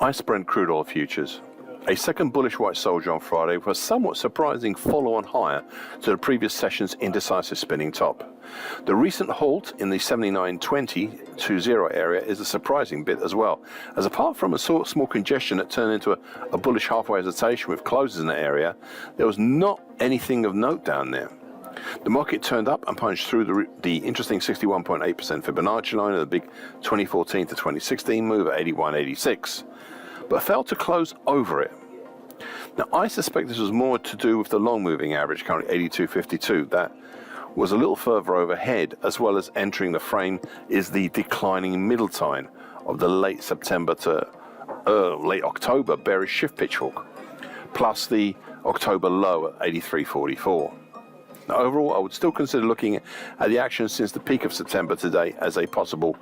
ICE Brent crude oil futures. A second bullish white soldier on Friday with a somewhat surprising follow-on higher to the previous session's indecisive spinning top. The recent halt in the 79.20 area is a surprising bit as well, as apart from a small congestion that turned into a bullish halfway hesitation with closes in the area, there was not anything of note down there. The market turned up and punched through the interesting 61.8% Fibonacci line of the big 2014 to 2016 move at 81.86, but failed to close over it. Now, I suspect this was more to do with the long moving average, currently 82.52. That was a little further overhead, as well as entering the frame is the declining middle tine of the late September to late October bearish shift pitch hook, plus the October low at 83.44. Now, overall, I would still consider looking at the action since the peak of September today as a possible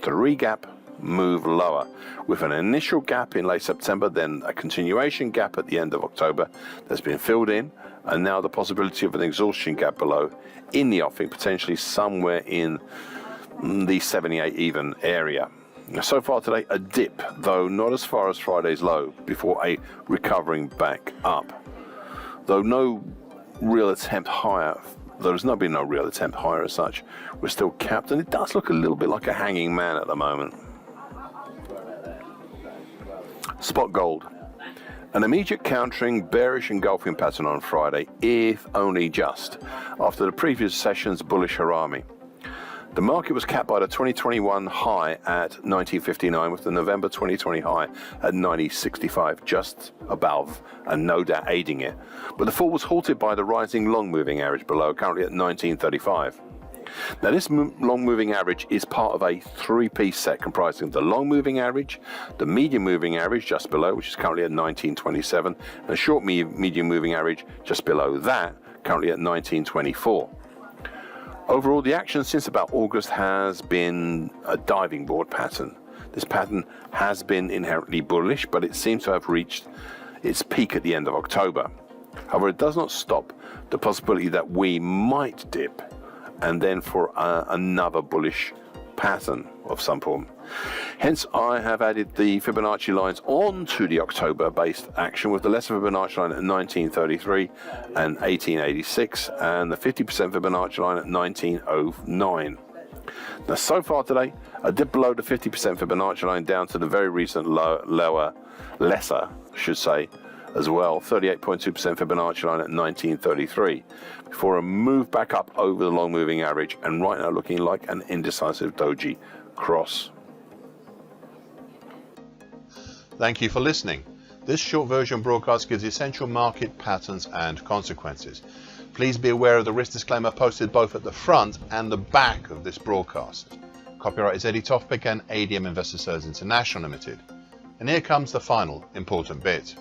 3-gap move lower, with an initial gap in late September, then a continuation gap at the end of October that's been filled in, and now the possibility of an exhaustion gap below in the offing, potentially somewhere in the 78 even area. Now, so far today, a dip, though not as far as Friday's low, before a recovering back up. Though no real attempt higher, there's not been no real attempt higher as such, we're still capped, and it does look a little bit like a hanging man at the moment. Spot gold. An immediate countering bearish engulfing pattern on Friday, if only just, after the previous session's bullish harami. The market was capped by the 2021 high at 1959 with the November 2020 high at 90.65, just above and no doubt aiding it. But the fall was halted by the rising long moving average below, currently at 1935. Now, this long moving average is part of a three-piece set comprising the long moving average, the medium moving average just below, which is currently at 1927, and a short medium moving average just below that, currently at 1924. Overall, the action since about August has been a diving board pattern. This pattern has been inherently bullish, but it seems to have reached its peak at the end of October. However, it does not stop the possibility that we might dip and then for another bullish pattern of some form. Hence, I have added the Fibonacci lines onto the October-based action, with the lesser Fibonacci line at 1933 and 1886, and the 50% Fibonacci line at 1909. Now, so far today, a dip below the 50% Fibonacci line down to the very recent lesser, as well, 38.2% Fibonacci line at 1933, before a move back up over the long moving average, and right now looking like an indecisive doji cross. Thank you for listening. This short version broadcast gives essential market patterns and consequences. Please be aware of the risk disclaimer posted both at the front and the back of this broadcast. Copyright is Eddie Tofpik and ADM Investor Services International Limited. And here comes the final important bit.